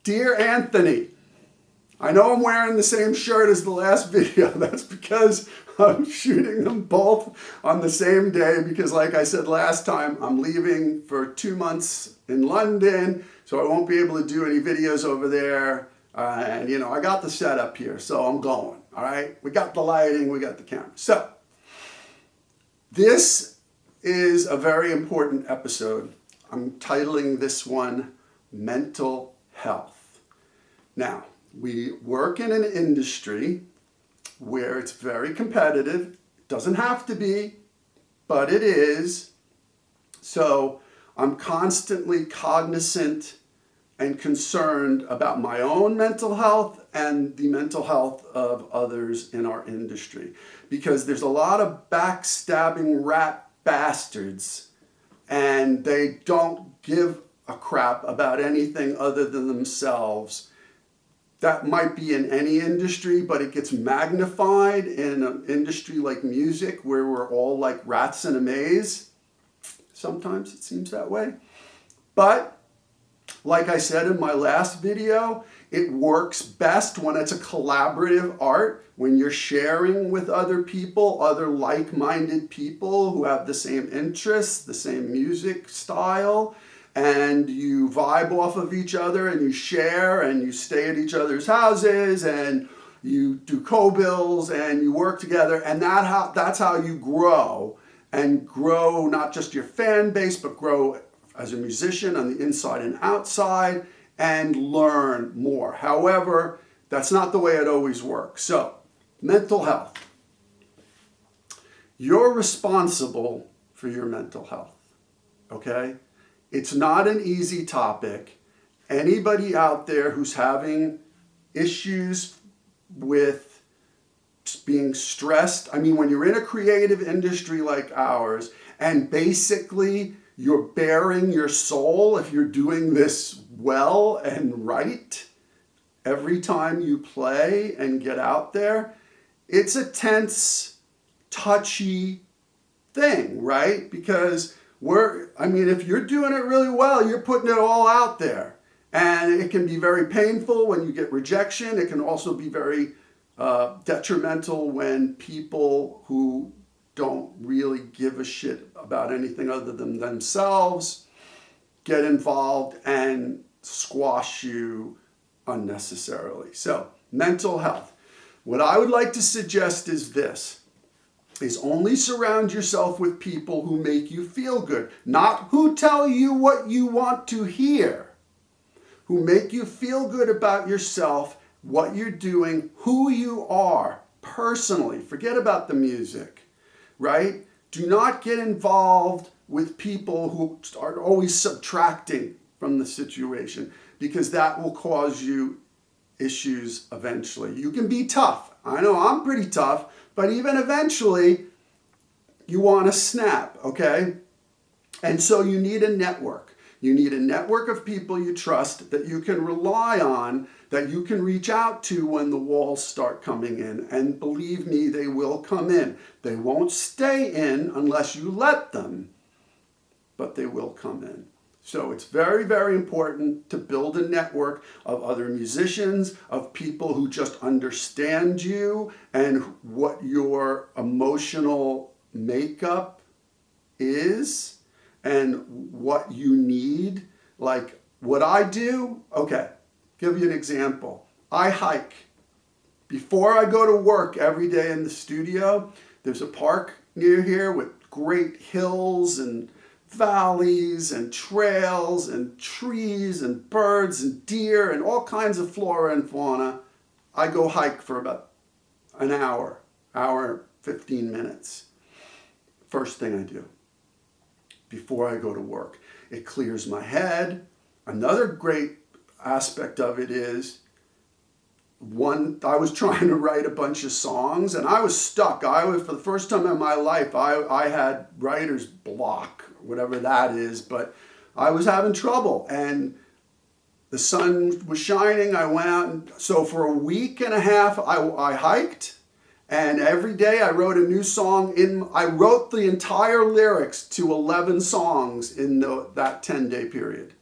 Dear Anthony, I know I'm wearing the same shirt as the last video. That's because I'm shooting them both on the same day because like I said last time, I'm leaving for 2 months in London, so I won't be able to do any videos over there. And you know, I got the setup here, so I'm going, all right? We got the lighting, we got the camera. So, this is a very important episode. I'm titling this one, Mental Health. Now, we work in an industry where it's very competitive. It doesn't have to be, but it is. So I'm constantly cognizant and concerned about my own mental health and the mental health of others in our industry. Because there's a lot of backstabbing rat bastards and they don't give a crap about anything other than themselves. That might be in any industry, but it gets magnified in an industry like music where we're all like rats in a maze. Sometimes it seems that way. But like I said in my last video, it works best when it's a collaborative art, when you're sharing with other people, other like-minded people who have the same interests, the same music style, and you vibe off of each other and you share and you stay at each other's houses and you do co-bills and you work together, and that's how you grow, and grow not just your fan base but grow as a musician on the inside and outside and learn more. However, that's not the way it always works. So, mental health. You're responsible for your mental health, okay? It's not an easy topic. Anybody out there who's having issues with being stressed, I mean, when you're in a creative industry like ours, and basically you're bearing your soul, if you're doing this well and right, every time you play and get out there, it's a tense, touchy thing, right? Because if you're doing it really well, you're putting it all out there. And it can be very painful when you get rejection. It can also be very detrimental when people who don't really give a shit about anything other than themselves get involved and squash you unnecessarily. So, mental health. What I would like to suggest is this, is only surround yourself with people who make you feel good, not who tell you what you want to hear, who make you feel good about yourself, what you're doing, who you are personally. Forget about the music, right? Do not get involved with people who are always subtracting from the situation, because that will cause you issues eventually. You can be tough. I know I'm pretty tough, but even eventually you want to snap, okay? And so you need a network. You need a network of people you trust that you can rely on, that you can reach out to when the walls start coming in. And believe me, they will come in. They won't stay in unless you let them, but they will come in. So it's very, very important to build a network of other musicians, of people who just understand you and what your emotional makeup is and what you need. Like what I do, okay, give you an example. I hike. Before I go to work every day in the studio, there's a park near here with great hills and valleys and trails and trees and birds and deer and all kinds of flora and fauna. I go hike for about an hour, 15 minutes. First thing I do before I go to work. It clears my head. Another great aspect of it is I was trying to write a bunch of songs and I was stuck. For the first time in my life, I had writer's block, whatever that is, but I was having trouble and the sun was shining. I went out, and so for a week and a half, I hiked, and every day I wrote a new song. I wrote the entire lyrics to 11 songs in that 10-day period,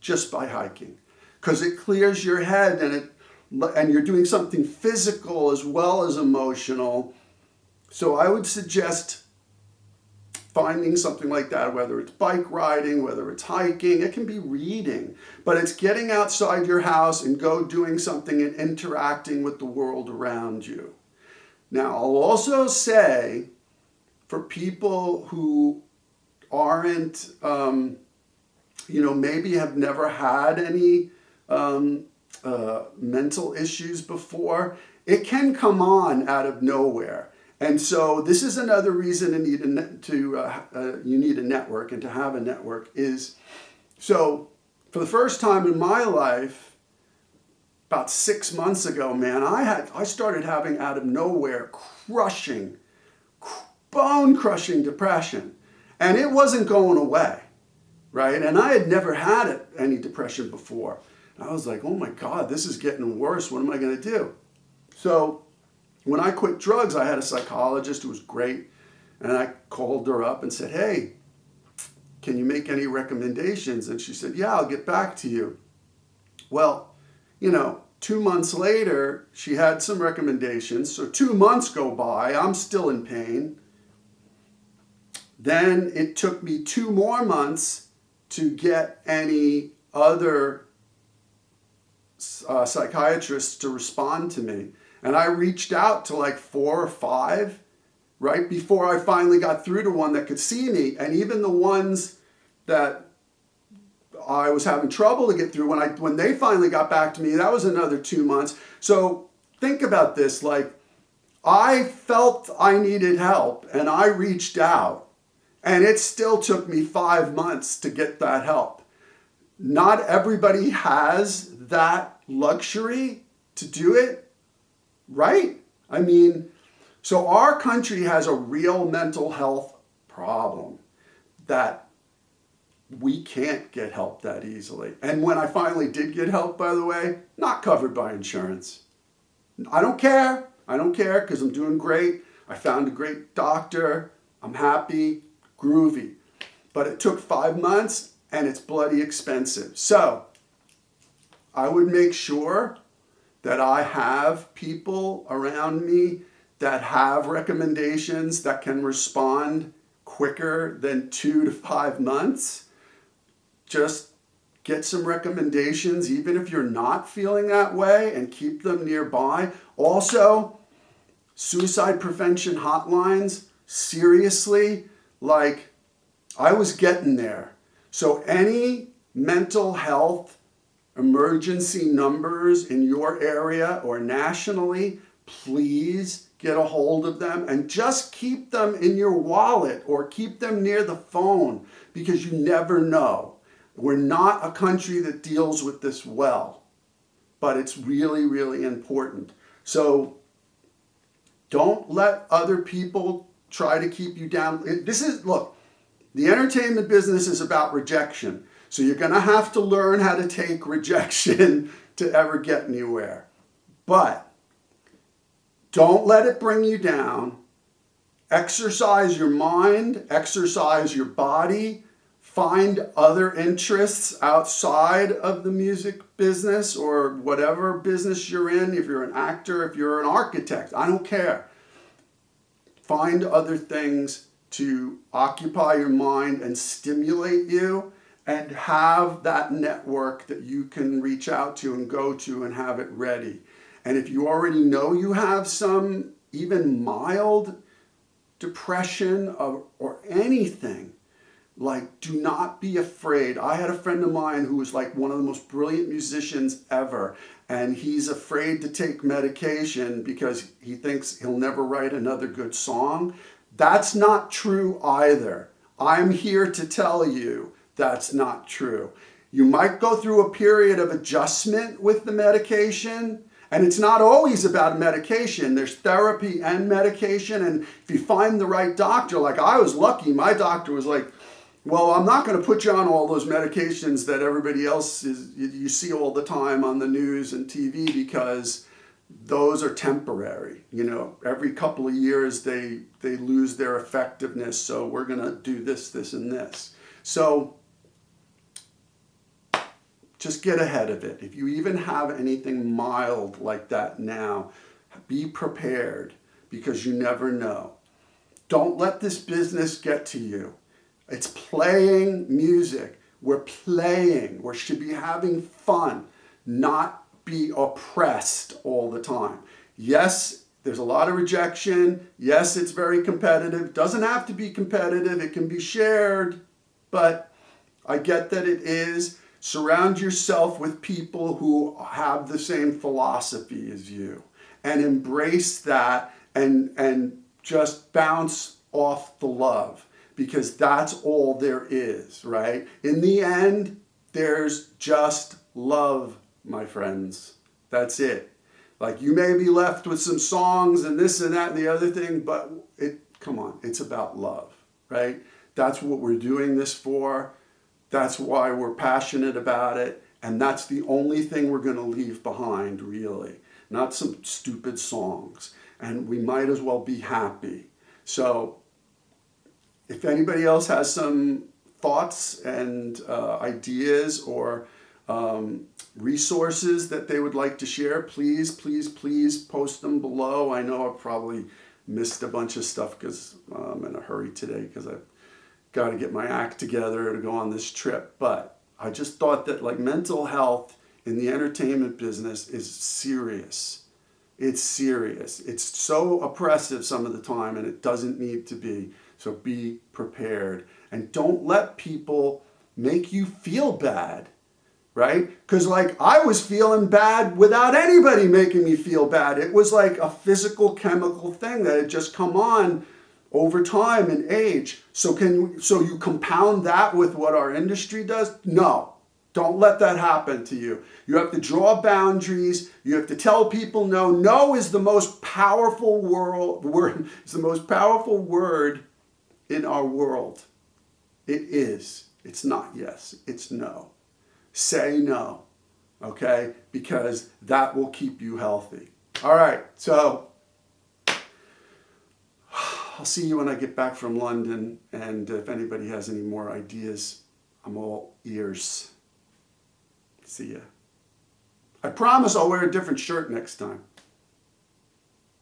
just by hiking. because it clears your head, and you're doing something physical as well as emotional. So I would suggest finding something like that, whether it's bike riding, whether it's hiking, it can be reading, but it's getting outside your house and go doing something and interacting with the world around you. Now, I'll also say for people who aren't, maybe have never had any mental issues before, it can come on out of nowhere. And so this is another reason you need a network, and to have a network is, so for the first time in my life, about 6 months ago, man, I started having out of nowhere bone-crushing depression. And it wasn't going away, right? And I had never had any depression before. And I was like, oh my God, this is getting worse. What am I going to do? So when I quit drugs, I had a psychologist who was great. And I called her up and said, hey, can you make any recommendations? And she said, yeah, I'll get back to you. Well, 2 months later, she had some recommendations. So 2 months go by. I'm still in pain. Then it took me 2 more months to get any other psychiatrists to respond to me. And I reached out to like 4 or 5, right, before I finally got through to one that could see me. And even the ones that I was having trouble to get through, when they finally got back to me, that was another 2 months. So think about this, like I felt I needed help and I reached out, and it still took me 5 months to get that help. Not everybody has that luxury to do it. Right? I mean, so our country has a real mental health problem that we can't get help that easily. And when I finally did get help, by the way, not covered by insurance. I don't care because I'm doing great. I found a great doctor. I'm happy, groovy. But it took 5 months and it's bloody expensive. So I would make sure that I have people around me that have recommendations that can respond quicker than 2 to 5 months. Just get some recommendations, even if you're not feeling that way, and keep them nearby. Also, suicide prevention hotlines, seriously, like I was getting there. So any mental health emergency numbers in your area or nationally, please get a hold of them and just keep them in your wallet or keep them near the phone, because you never know. We're not a country that deals with this well, but it's really, really important. So don't let other people try to keep you down. Look, the entertainment business is about rejection. So you're going to have to learn how to take rejection to ever get anywhere. But don't let it bring you down. Exercise your mind, exercise your body, find other interests outside of the music business or whatever business you're in. If you're an actor, if you're an architect, I don't care. Find other things to occupy your mind and stimulate you, and have that network that you can reach out to and go to and have it ready. And if you already know you have some even mild depression or anything, like, do not be afraid. I had a friend of mine who was like one of the most brilliant musicians ever, and he's afraid to take medication because he thinks he'll never write another good song. That's not true either. I'm here to tell you that's not true. You might go through a period of adjustment with the medication, and it's not always about medication. There's therapy and medication, and if you find the right doctor, like I was lucky, my doctor was like, well, I'm not going to put you on all those medications that everybody else you see all the time on the news and TV, because those are temporary. Every couple of years they lose their effectiveness, so we're going to do this, and this. So just get ahead of it. If you even have anything mild like that now, be prepared because you never know. Don't let this business get to you. It's playing music. We're playing. We should be having fun, not be oppressed all the time. Yes, there's a lot of rejection. Yes, it's very competitive. Doesn't have to be competitive. It can be shared, but I get that it is. Surround yourself with people who have the same philosophy as you and embrace that and just bounce off the love because that's all there is, right? In the end, there's just love, my friends. That's it. Like you may be left with some songs and this and that and the other thing, but come on, it's about love, right? That's what we're doing this for. That's why we're passionate about it. And that's the only thing we're going to leave behind, really. Not some stupid songs. And we might as well be happy. So if anybody else has some thoughts and ideas or resources that they would like to share, please, please, please post them below. I know I've probably missed a bunch of stuff because I'm in a hurry today because I've got to get my act together to go on this trip. But I just thought that like mental health in the entertainment business is serious. It's serious. It's so oppressive some of the time and it doesn't need to be. So be prepared and don't let people make you feel bad, right? Because like I was feeling bad without anybody making me feel bad. It was like a physical chemical thing that had just come on over time and age. So you compound that with what our industry does? No, don't let that happen to you. You have to draw boundaries. You have to tell people no. No is the most powerful word. It's the most powerful word in our world. It is. It's not yes. It's no. Say no, okay? Because that will keep you healthy. All right, so I'll see you when I get back from London, and if anybody has any more ideas, I'm all ears. See ya. I promise I'll wear a different shirt next time.